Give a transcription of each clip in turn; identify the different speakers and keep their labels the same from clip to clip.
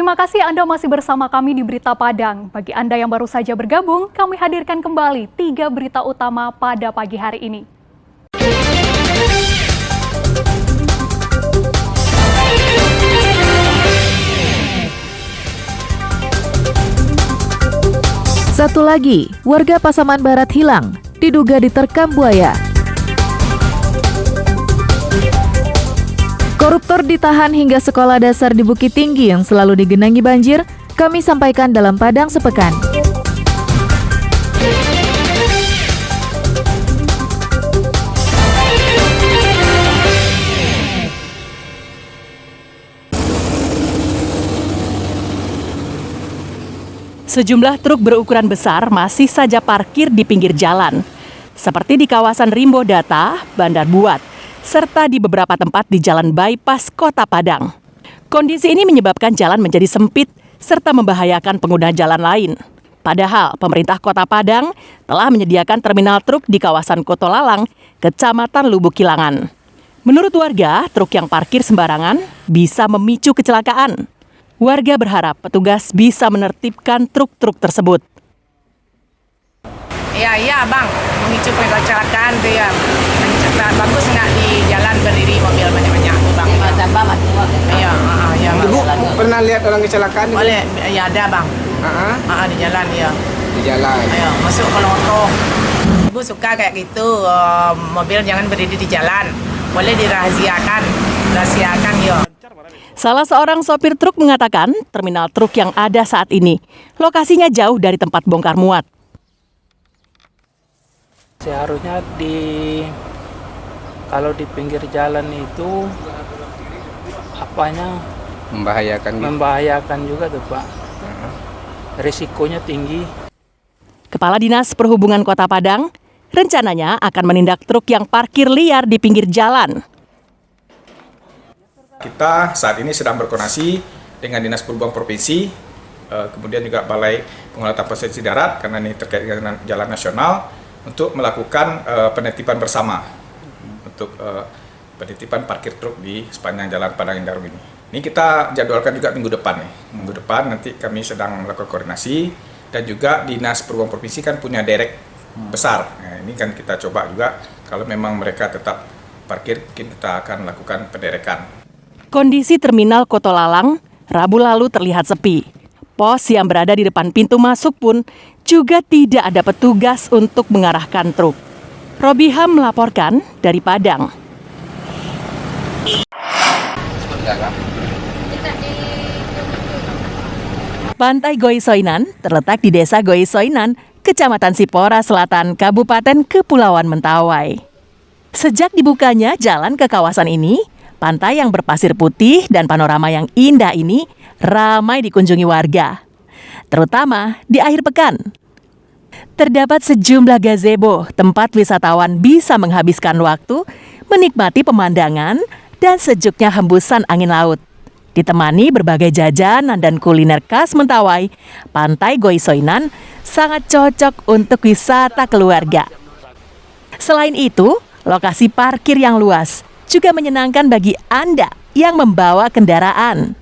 Speaker 1: Terima kasih Anda masih bersama kami di Berita Padang. Bagi Anda yang baru saja bergabung, kami hadirkan kembali 3 berita utama pada pagi hari ini.
Speaker 2: Satu lagi, warga Pasaman Barat hilang, diduga diterkam buaya. Koruptor ditahan hingga sekolah dasar di Bukit Tinggi yang selalu digenangi banjir, kami sampaikan dalam Padang Sepekan.
Speaker 3: Sejumlah truk berukuran besar masih saja parkir di pinggir jalan, seperti di kawasan Rimbo Data, Bandar Buat, serta di beberapa tempat di Jalan Bypass Kota Padang. Kondisi ini menyebabkan jalan menjadi sempit serta membahayakan pengguna jalan lain. Padahal pemerintah Kota Padang telah menyediakan terminal truk di kawasan Kotolalang, Kecamatan Lubuk Kilangan. Menurut warga, truk yang parkir sembarangan bisa memicu kecelakaan. Warga berharap petugas bisa menertibkan truk-truk tersebut.
Speaker 4: Iya bang, memicu kecelakaan tuh ya. Bagus nggak di jalan berdiri mobil banyak-banyak tuh bang. Iya bang.
Speaker 5: Ibu pernah lihat orang kecelakaan?
Speaker 4: Boleh, ya ada bang. Di jalan ya.
Speaker 5: Di jalan.
Speaker 4: Ayo, masuk kalau oto. Ibu suka kayak gitu, mobil jangan berdiri di jalan. Boleh dirahasiakan ya.
Speaker 3: Salah seorang sopir truk mengatakan terminal truk yang ada saat ini lokasinya jauh dari tempat bongkar muat.
Speaker 6: Seharusnya kalau di pinggir jalan itu membahayakan juga tuh Pak. Risikonya tinggi.
Speaker 3: Kepala Dinas Perhubungan Kota Padang rencananya akan menindak truk yang parkir liar di pinggir jalan.
Speaker 7: Kita saat ini sedang berkoordinasi dengan Dinas Perhubungan Provinsi, kemudian juga Balai Pengelola Transportasi Darat, karena ini terkait dengan jalan nasional, untuk melakukan penertiban bersama untuk penertiban parkir truk di sepanjang Jalan Padang Indah Rum ini. Ini kita jadwalkan juga minggu depan nih. Minggu depan nanti kami sedang melakukan koordinasi, dan juga Dinas Perhubungan Provinsi kan punya derek besar. Nah, ini kan kita coba juga kalau memang mereka tetap parkir, mungkin kita akan lakukan penderekan.
Speaker 3: Kondisi terminal Kotolalang Rabu lalu terlihat sepi. Pos yang berada di depan pintu masuk pun juga tidak ada petugas untuk mengarahkan truk. Robiham melaporkan dari Padang. Pantai Goisoinan terletak di Desa Goisoinan, Kecamatan Sipora Selatan, Kabupaten Kepulauan Mentawai. Sejak dibukanya jalan ke kawasan ini, pantai yang berpasir putih dan panorama yang indah ini ramai dikunjungi warga, terutama di akhir pekan. Terdapat sejumlah gazebo tempat wisatawan bisa menghabiskan waktu, menikmati pemandangan dan sejuknya hembusan angin laut. Ditemani berbagai jajanan dan kuliner khas Mentawai, Pantai Goisoinan sangat cocok untuk wisata keluarga. Selain itu, lokasi parkir yang luas juga menyenangkan bagi Anda yang membawa kendaraan.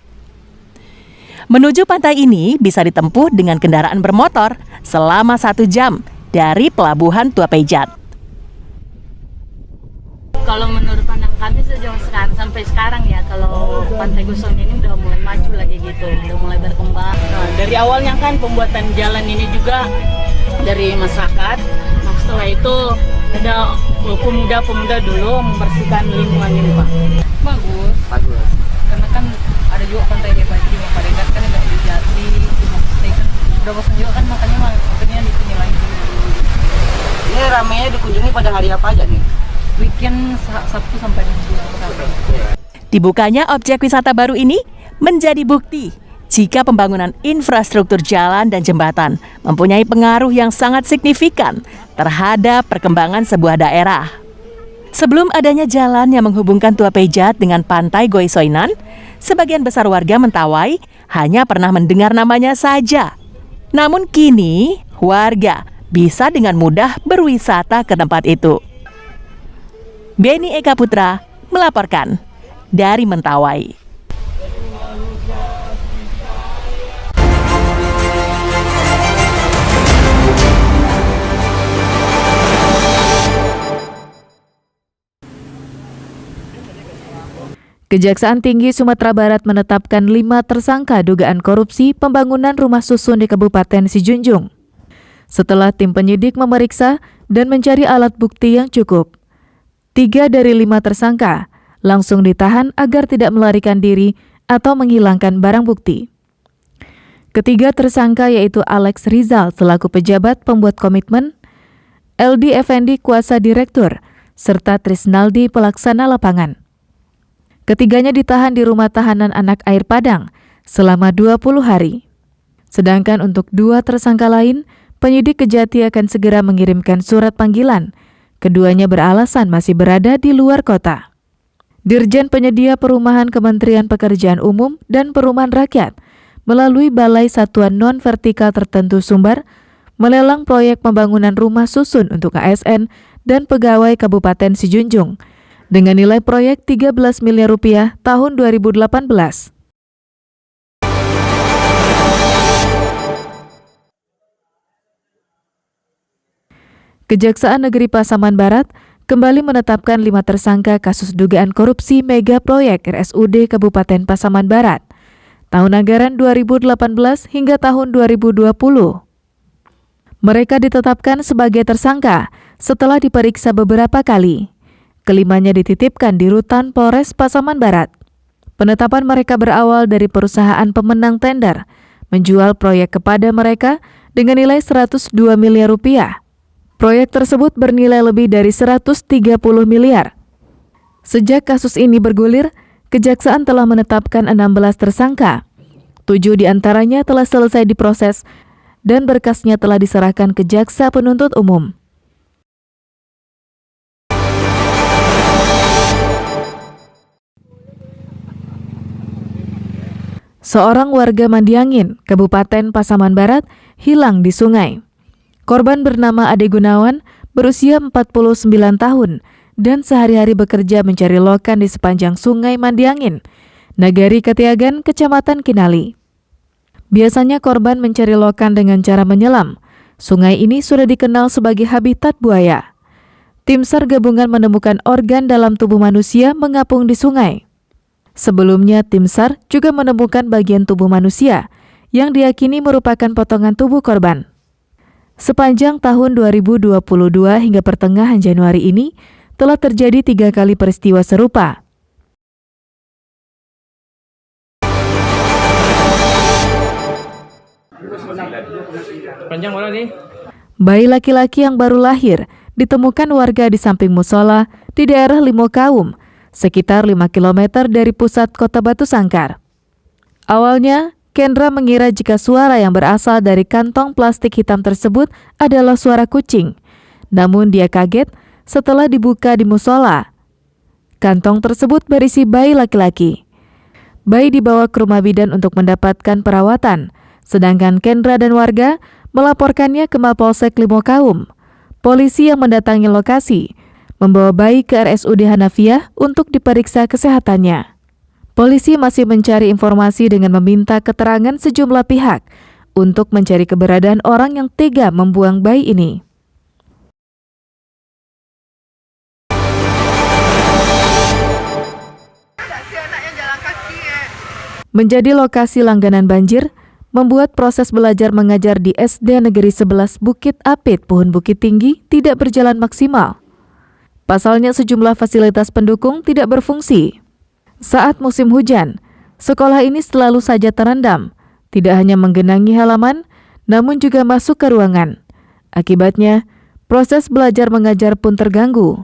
Speaker 3: Menuju pantai ini bisa ditempuh dengan kendaraan bermotor selama 1 jam dari Pelabuhan Tua Pejat.
Speaker 8: Kalau menurut pandang kami sejauh sampai sekarang ya, kalau Pantai Goisoinan ini udah mulai maju lagi gitu, udah mulai berkembang. Nah, dari awalnya kan pembuatan jalan ini juga dari masyarakat. Nah, setelah itu ada pemuda-pemuda dulu membersihkan lingkungan ini Pak.
Speaker 9: Bagus. Karena kan ada juga pantai bebas di Paregat kan ada di Jati, kan udah bosan juga kan, makanya maksudnya di sini lagi.
Speaker 5: Ini ramainya dikunjungi pada hari apa aja nih?
Speaker 9: Weekend Sabtu sampai Minggu.
Speaker 3: Dibukanya objek wisata baru ini menjadi bukti jika pembangunan infrastruktur jalan dan jembatan mempunyai pengaruh yang sangat signifikan terhadap perkembangan sebuah daerah. Sebelum adanya jalan yang menghubungkan Tua Pejat dengan Pantai Goisoinan, sebagian besar warga Mentawai hanya pernah mendengar namanya saja. Namun kini, warga bisa dengan mudah berwisata ke tempat itu. Beni Eka Putra melaporkan dari Mentawai.
Speaker 2: Kejaksaan Tinggi Sumatera Barat menetapkan 5 tersangka dugaan korupsi pembangunan rumah susun di Kabupaten Sijunjung. Setelah tim penyidik memeriksa dan mencari alat bukti yang cukup, 3 dari 5 tersangka langsung ditahan agar tidak melarikan diri atau menghilangkan barang bukti. Ketiga tersangka yaitu Alex Rizal selaku pejabat pembuat komitmen, LD Effendi kuasa direktur, serta Trisnaldi pelaksana lapangan. Ketiganya ditahan di rumah tahanan anak air Padang selama 20 hari. Sedangkan untuk 2 tersangka lain, penyidik Kejati akan segera mengirimkan surat panggilan. Keduanya beralasan masih berada di luar kota. Dirjen Penyedia Perumahan Kementerian Pekerjaan Umum dan Perumahan Rakyat melalui Balai Satuan Non-Vertikal Tertentu Sumbar melelang proyek pembangunan rumah susun untuk ASN dan pegawai Kabupaten Sijunjung dengan nilai proyek 13 miliar rupiah tahun 2018. Kejaksaan Negeri Pasaman Barat kembali menetapkan 5 tersangka kasus dugaan korupsi mega proyek RSUD Kabupaten Pasaman Barat tahun anggaran 2018 hingga tahun 2020. Mereka ditetapkan sebagai tersangka setelah diperiksa beberapa kali. Kelimanya dititipkan di Rutan Polres Pasaman Barat. Penetapan mereka berawal dari perusahaan pemenang tender menjual proyek kepada mereka dengan nilai 102 miliar rupiah. Proyek tersebut bernilai lebih dari 130 miliar. Sejak kasus ini bergulir, Kejaksaan telah menetapkan 16 tersangka. 7 diantaranya telah selesai diproses dan berkasnya telah diserahkan ke Jaksa Penuntut Umum. Seorang warga Mandiangin, Kabupaten Pasaman Barat, hilang di sungai. Korban bernama Ade Gunawan, berusia 49 tahun, dan sehari-hari bekerja mencari lokan di sepanjang sungai Mandiangin, Nagari Katiagan, Kecamatan Kinali. Biasanya korban mencari lokan dengan cara menyelam. Sungai ini sudah dikenal sebagai habitat buaya. Tim SAR gabungan menemukan organ dalam tubuh manusia mengapung di sungai. Sebelumnya, tim SAR juga menemukan bagian tubuh manusia yang diyakini merupakan potongan tubuh korban. Sepanjang tahun 2022 hingga pertengahan Januari ini, telah terjadi 3 kali peristiwa serupa. Bayi laki-laki yang baru lahir ditemukan warga di samping musola di daerah Limokaum, sekitar 5 km dari pusat kota Batu Sangkar. Awalnya, Kendra mengira jika suara yang berasal dari kantong plastik hitam tersebut adalah suara kucing. Namun dia kaget setelah dibuka di musola. Kantong tersebut berisi bayi laki-laki. Bayi dibawa ke rumah bidan untuk mendapatkan perawatan, sedangkan Kendra dan warga melaporkannya ke Mapolsek Limokaum. Polisi yang mendatangi lokasi membawa bayi ke RSUD Hanafiah untuk diperiksa kesehatannya. Polisi masih mencari informasi dengan meminta keterangan sejumlah pihak untuk mencari keberadaan orang yang tega membuang bayi ini. Menjadi lokasi langganan banjir, membuat proses belajar mengajar di SD Negeri 11 Bukit Apit, Puhun Bukit Tinggi tidak berjalan maksimal. Pasalnya sejumlah fasilitas pendukung tidak berfungsi. Saat musim hujan, sekolah ini selalu saja terendam, tidak hanya menggenangi halaman, namun juga masuk ke ruangan. Akibatnya, proses belajar mengajar pun terganggu.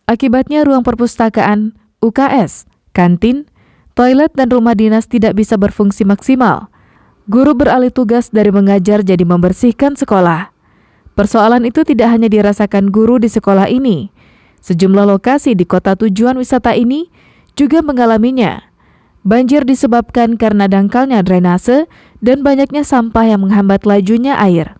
Speaker 2: Akibatnya ruang perpustakaan, UKS, kantin, toilet dan rumah dinas tidak bisa berfungsi maksimal. Guru beralih tugas dari mengajar jadi membersihkan sekolah. Persoalan itu tidak hanya dirasakan guru di sekolah ini. Sejumlah lokasi di kota tujuan wisata ini juga mengalaminya. Banjir disebabkan karena dangkalnya drainase dan banyaknya sampah yang menghambat lajunya air.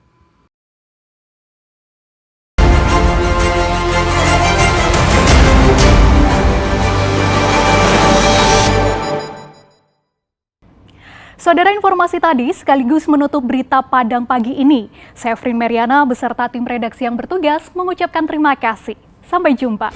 Speaker 1: Saudara, informasi tadi sekaligus menutup berita Padang pagi ini. Saya Frin Meriana beserta tim redaksi yang bertugas mengucapkan terima kasih. Sampai jumpa.